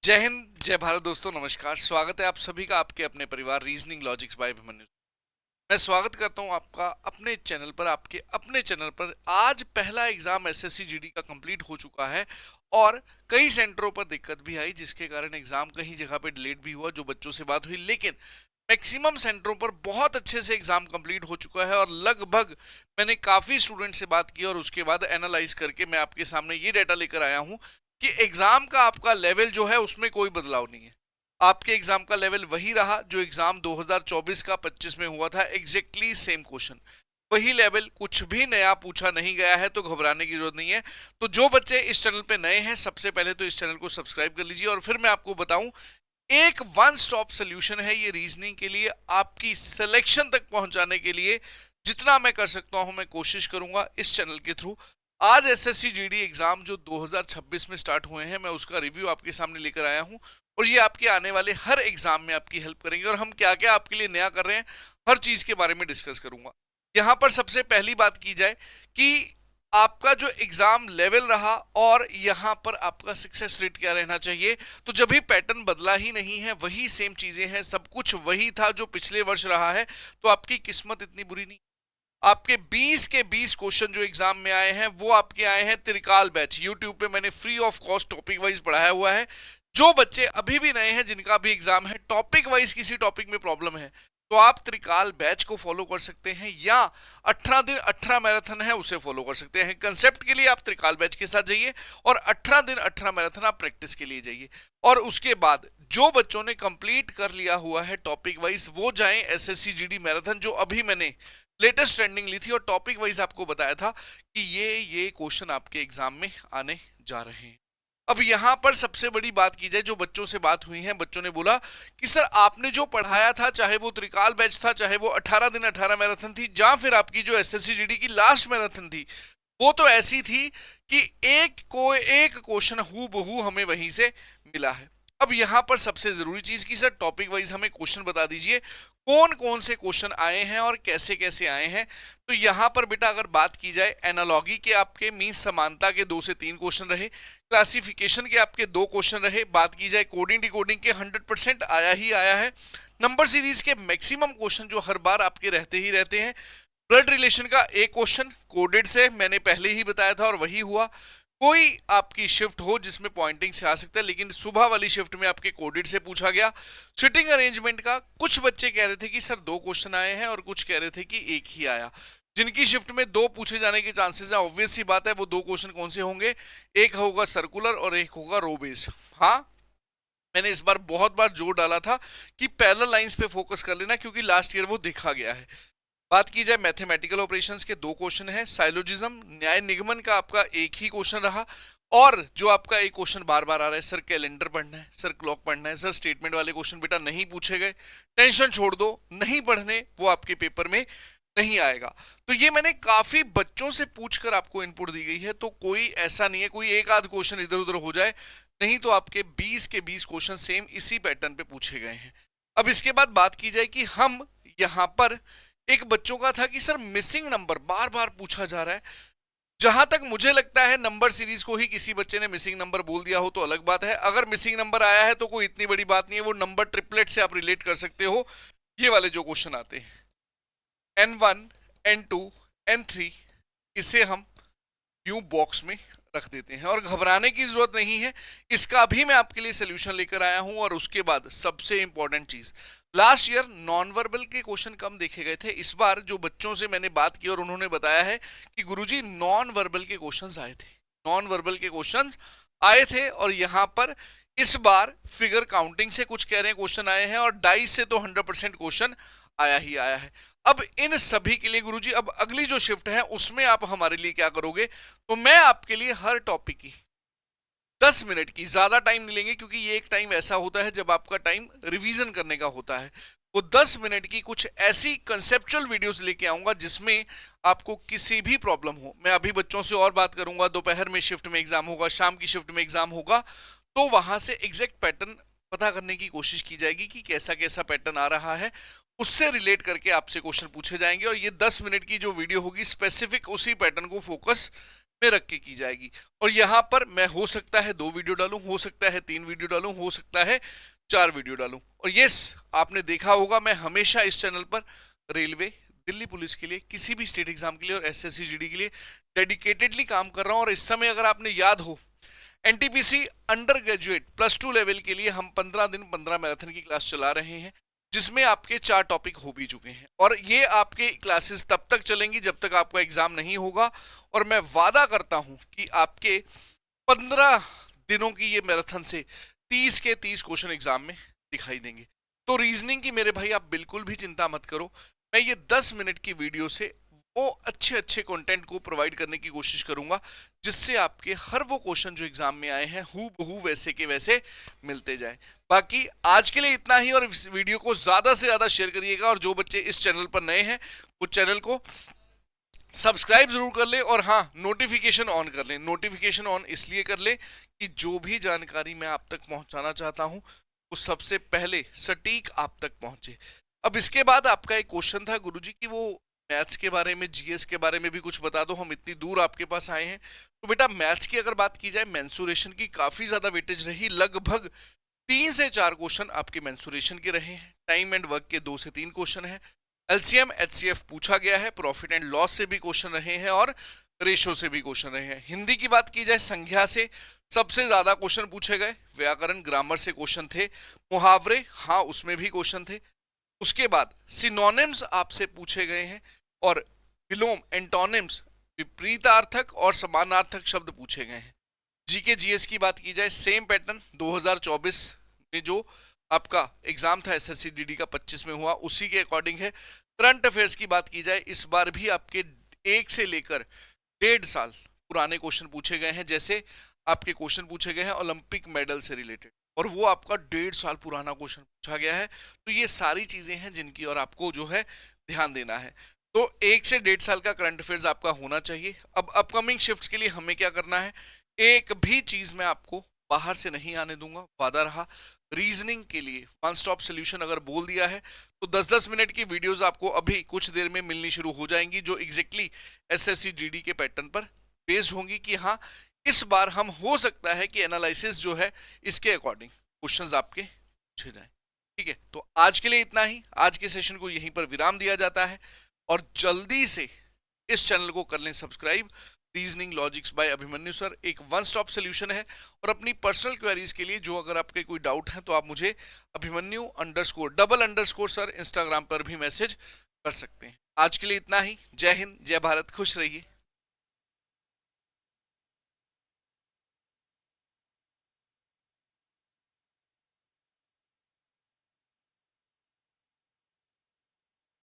जय हिंद, जय भारत दोस्तों, नमस्कार। स्वागत है आप सभी का आपके अपने परिवार रीजनिंग लॉजिक्स बाय अभिमन्यु। मैं स्वागत करता हूं आपका अपने चैनल पर, आपके अपने चैनल पर। आज पहला एग्जाम एसएससी जीडी का कंप्लीट हो चुका है और कई सेंटरों पर दिक्कत भी आई, जिसके कारण एग्जाम कहीं जगह पे डिलेट भी हुआ, जो बच्चों से बात हुई। लेकिन मैक्सिमम सेंटरों पर बहुत अच्छे से एग्जाम कंप्लीट हो चुका है और लगभग मैंने काफी स्टूडेंट से बात की और उसके बाद एनालाइज करके मैं आपके सामने ये डाटा लेकर आया हूं कि एग्जाम का आपका लेवल जो है उसमें कोई बदलाव नहीं है। आपके एग्जाम का लेवल वही रहा जो एग्जाम 2024 का 25 में हुआ था, एग्जैक्टली सेम क्वेश्चन, वही लेवल, कुछ भी नया पूछा नहीं गया है, तो घबराने की जरूरत नहीं है। तो जो बच्चे इस चैनल पे नए हैं, सबसे पहले तो इस चैनल को सब्सक्राइब कर लीजिए और फिर मैं आपको बताऊं, एक वन स्टॉप सोल्यूशन है ये रीजनिंग के लिए, आपकी सिलेक्शन तक पहुंचाने के लिए। जितना मैं कर सकता हूं मैं कोशिश करूंगा इस चैनल के थ्रू। आज एसएससी जीडी एग्जाम जो 2026 में स्टार्ट हुए हैं, मैं उसका रिव्यू आपके सामने लेकर आया हूं और ये आपके आने वाले हर एग्जाम में आपकी हेल्प करेंगे और हम क्या क्या आपके लिए नया कर रहे हैं, हर चीज के बारे में डिस्कस करूंगा। यहां पर सबसे पहली बात की जाए कि आपका जो एग्जाम लेवल रहा और यहां पर आपका सक्सेस रेट क्या रहना चाहिए। तो जब भी पैटर्न बदला ही नहीं है, वही सेम चीजें हैं, सब कुछ वही था जो पिछले वर्ष रहा है, तो आपकी किस्मत इतनी बुरी नहीं। आपके 20 के 20 क्वेश्चन जो एग्जाम में आए हैं वो आपके आए हैं त्रिकाल बैच। यूट्यूब पे मैंने free of cost topic wise पढ़ाया हुआ है। जो बच्चे अभी भी नए हैं, जिनका भी एग्जाम है, टॉपिक वाइज किसी टॉपिक में प्रॉब्लम है, तो आप त्रिकाल बैच को फॉलो कर सकते हैं या 18 दिन 18 मैराथन है उसे फॉलो कर सकते हैं। कंसेप्ट के लिए आप त्रिकाल बैच के साथ जाइए और 18 दिन 18 मैराथन आप प्रैक्टिस के लिए जाइए। और उसके बाद जो बच्चों ने कंप्लीट कर लिया हुआ है टॉपिक वाइज, वो जाएं एसएससी जीडी मैराथन, जो अभी मैंने लेटेस्ट ट्रेंडिंग ली थी और टॉपिक वाइज आपको बताया था कि ये क्वेश्चन आपके एग्जाम में आने जा रहे हैं। अब यहां पर सबसे बड़ी बात की जाए, जो बच्चों से बात हुई है, बच्चों ने बोला कि सर आपने जो पढ़ाया था, चाहे वो त्रिकाल बैच था, चाहे वो 18 दिन 18 मैराथन थी, या फिर आपकी जो एसएससी जीडी की लास्ट मैराथन थी, वो तो ऐसी थी कि एक क्वेश्चन हूबहू हमें वहीं से मिला है। अब यहां पर सबसे जरूरी चीज की सर टॉपिक वाइज हमें क्वेश्चन बता दीजिए, कौन कौन से क्वेश्चन आए हैं और कैसे कैसे आए हैं। तो यहां पर बेटा अगर बात की जाए, एनालॉगी के आपके मींस समानता के 2 से 3 क्वेश्चन रहे, क्लासिफिकेशन के आपके 2 क्वेश्चन रहे, बात की जाए कोडिंग डिकोडिंग के 100% आया ही आया है, नंबर सीरीज के मैक्सिमम क्वेश्चन जो हर बार आपके रहते ही रहते हैं, ब्लड रिलेशन का एक क्वेश्चन कोडेड से मैंने पहले ही बताया था और वही हुआ। कोई आपकी शिफ्ट हो जिसमें पॉइंटिंग से आ सकता है, लेकिन सुबह वाली शिफ्ट में आपके कोडेड से पूछा गया। सिटिंग अरेंजमेंट का कुछ बच्चे कह रहे थे कि सर 2 क्वेश्चन आए हैं और कुछ कह रहे थे कि एक ही आया। जिनकी शिफ्ट में 2 पूछे जाने के चांसेस हैं, ऑब्वियस सी बात है वो 2 क्वेश्चन कौन से होंगे, एक होगा सर्कुलर और एक होगा रो बेस्ड। हाँ, मैंने इस बार बहुत बार जोर डाला था कि पैरेलल लाइंस पे फोकस कर लेना, क्योंकि लास्ट ईयर वो देखा गया है। बात की जाए मैथमेटिकल ऑपरेशंस के 2 क्वेश्चन है, साइलोजिज्म न्याय निगमन का आपका एक ही क्वेश्चन रहा, और जो आपका एक क्वेश्चन बार बार आ रहा है, सर कैलेंडर पढ़ना है, सर क्लॉक पढ़ना है, सर स्टेटमेंट वाले क्वेश्चन बेटा नहीं पूछे गए, टेंशन छोड़ दो, नहीं पढ़ने, वो आपके पेपर में नहीं आएगा। तो ये मैंने काफी बच्चों से पूछकर आपको इनपुट दी गई है, तो कोई ऐसा नहीं है कोई एक आध क्वेश्चन इधर उधर हो जाए, नहीं तो आपके 20 के 20 क्वेश्चन सेम इसी पैटर्न पे पूछे गए हैं। अब इसके बाद बात की जाए कि हम यहां पर, एक बच्चों का था कि सर मिसिंग नंबर बार बार पूछा जा रहा है। जहां तक मुझे लगता है नंबर सीरीज को ही किसी बच्चे ने मिसिंग नंबर बोल दिया हो तो अलग बात है, अगर मिसिंग नंबर आया है तो कोई इतनी बड़ी बात नहीं है, वो नंबर ट्रिपलेट से आप रिलेट कर सकते हो। ये वाले जो क्वेश्चन आते हैं N1 N2 N3, इसे हम यूं बॉक्स में रख देते हैं और घबराने की जरूरत नहीं है, इसका भी मैं आपके लिए सोल्यूशन लेकर आया हूं। और उसके बाद सबसे इंपॉर्टेंट चीज, लास्ट ईयर नॉन वर्बल के क्वेश्चन कम देखे गए थे, इस बार जो बच्चों से मैंने बात की और उन्होंने बताया है कि गुरुजी नॉन वर्बल के क्वेश्चंस आए थे, नॉन वर्बल के क्वेश्चंस आए थे, और यहां पर इस बार फिगर काउंटिंग से कुछ कह रहे हैं क्वेश्चन आए हैं और डाइस से तो 100% क्वेश्चन आया ही आया है। अब इन सभी के लिए गुरुजी, अब अगली जो शिफ्ट है उसमें आप हमारे लिए क्या करोगे, तो मैं आपके लिए हर टॉपिक की 10 मिनट की, ज्यादा टाइम नहीं लेंगे क्योंकि ये एक टाइम ऐसा होता है जब आपका टाइम रिवीजन करने का होता है, वो 10 मिनट की कुछ ऐसी कंसेप्चुअल वीडियोस लेके आऊंगा जिसमें आपको किसी भी प्रॉब्लम हो। मैं अभी बच्चों से और बात करूंगा, दोपहर में शिफ्ट में एग्जाम होगा, शाम की शिफ्ट में एग्जाम होगा, तो वहां से एग्जैक्ट पैटर्न पता करने की कोशिश की जाएगी कि कैसा कैसा पैटर्न आ रहा है, उससे रिलेट करके आपसे क्वेश्चन पूछे जाएंगे और ये 10 मिनट की जो वीडियो होगी स्पेसिफिक उसी पैटर्न को फोकस में रख के की जाएगी। और यहाँ पर मैं हो सकता है 2 वीडियो डालूं, हो सकता है 3 वीडियो डालूं, हो सकता है 4 वीडियो डालूं। और यस, आपने देखा होगा मैं हमेशा इस चैनल पर रेलवे, दिल्ली पुलिस के लिए, किसी भी स्टेट एग्जाम के लिए और एसएससी जीडी के लिए डेडिकेटेडली काम कर रहा हूं। और इस समय अगर आपने याद हो, एनटीपीसी अंडर ग्रेजुएट +2 लेवल के लिए हम 15 दिन 15 मैराथन की क्लास चला रहे हैं, जिसमें आपके 4 टॉपिक हो भी चुके हैं। और ये आपके क्लासेस तब तक चलेंगी जब तक आपका एग्जाम नहीं होगा। और मैं वादा करता हूं कि आपके 15 दिनों की ये मैराथन से 30 के 30 क्वेश्चन एग्जाम में दिखाई देंगे। तो रीजनिंग की मेरे भाई आप बिल्कुल भी चिंता मत करो। मैं ये 10 मिनट की वीडियो से वो अच्छे अच्छे कंटेंट को प्रोवाइड करने की कोशिश करूंगा, जिससे आपके हर वो क्वेश्चन जो एग्जाम में आए हैं हूबहू वैसे के वैसे मिलते जाएं। बाकी आज के लिए इतना ही, और इस वीडियो को ज्यादा से ज्यादा शेयर करिएगा। और जो बच्चे इस चैनल पर नए हैं वो चैनल को सब्सक्राइब जरूर कर लें, और हाँ, नोटिफिकेशन ऑन कर लें। नोटिफिकेशन ऑन इसलिए कर लें कि जो भी जानकारी मैं आप तक पहुंचाना चाहता हूं वो सबसे पहले सटीक आप तक पहुंचे। अब इसके बाद आपका एक क्वेश्चन था गुरुजी कि वो मैथ्स के बारे में, जीएस के बारे में भी कुछ बता दो, हम इतनी दूर आपके पास आए हैं। तो बेटा मैथ्स की अगर बात की जाए, मेंसुरेशन की काफी ज्यादा वेटेज रही। लगभग 3 से 4 क्वेश्चन आपके मेंसुरेशन के रहे हैं। टाइम एंड वर्क के 2 से 3 क्वेश्चन है। एलसीएम एचसीएफ पूछा गया है। प्रॉफिट एंड लॉस से भी क्वेश्चन रहे हैं और रेशो से भी क्वेश्चन रहे हैं। हिंदी की बात की जाए, संख्या से सबसे ज्यादा क्वेश्चन पूछे गए। व्याकरण, ग्रामर से क्वेश्चन थे। मुहावरे, हाँ, उसमें भी क्वेश्चन थे। उसके बाद सिनोनिम्स आपसे पूछे गए हैं, और विलोम, एंटोनिम्स, विपरीतार्थक और समानार्थक शब्द पूछे गए हैं। जीके जीएस की बात की जाए, सेम पैटर्न 2024 में जो आपका एग्जाम था एसएससी डीडी का 25 में हुआ, उसी के अकॉर्डिंग है। करंट अफेयर्स की बात की जाए, इस बार भी आपके 1 से लेकर 1.5 साल पुराने क्वेश्चन पूछे गए हैं। जैसे आपके क्वेश्चन पूछे गए हैं ओलंपिक मेडल से रिलेटेड, और वो आपका 1.5 साल पुराना क्वेश्चन पूछा गया है। तो ये सारी चीजें हैं जिनकी और आपको जो है ध्यान देना है। तो 1 से 1.5 साल का करंट अफेयर्स आपका होना चाहिए। अब अपकमिंग शिफ्ट्स के लिए हमें क्या करना है, एक भी चीज मैं आपको बाहर से नहीं आने दूंगा, वादा रहा। रीजनिंग के लिए वन स्टॉप सोल्यूशन अगर बोल दिया है तो 10-10 मिनट की वीडियोस आपको अभी कुछ देर में मिलनी शुरू हो जाएंगी, जो एग्जैक्टली एसएससी जीडी के पैटर्न पर बेस्ड होंगी कि हाँ, इस बार हम हो सकता है कि एनालिसिस जो है इसके अकॉर्डिंग क्वेश्चंस आपके पूछे जाएं। ठीक है, तो आज के लिए इतना ही। आज के सेशन को यहीं पर विराम दिया जाता है, और जल्दी से इस चैनल को कर लें subscribe. Reasoning logics by Abhimanyu sir एक वन स्टॉप सोल्यूशन है। और अपनी पर्सनल क्वेरीज के लिए, जो अगर आपके कोई डाउट है, तो आप मुझे अभिमन्यु__सर इंस्टाग्राम पर भी मैसेज कर सकते हैं। आज के लिए इतना ही। जय हिंद, जय भारत, खुश रहिए।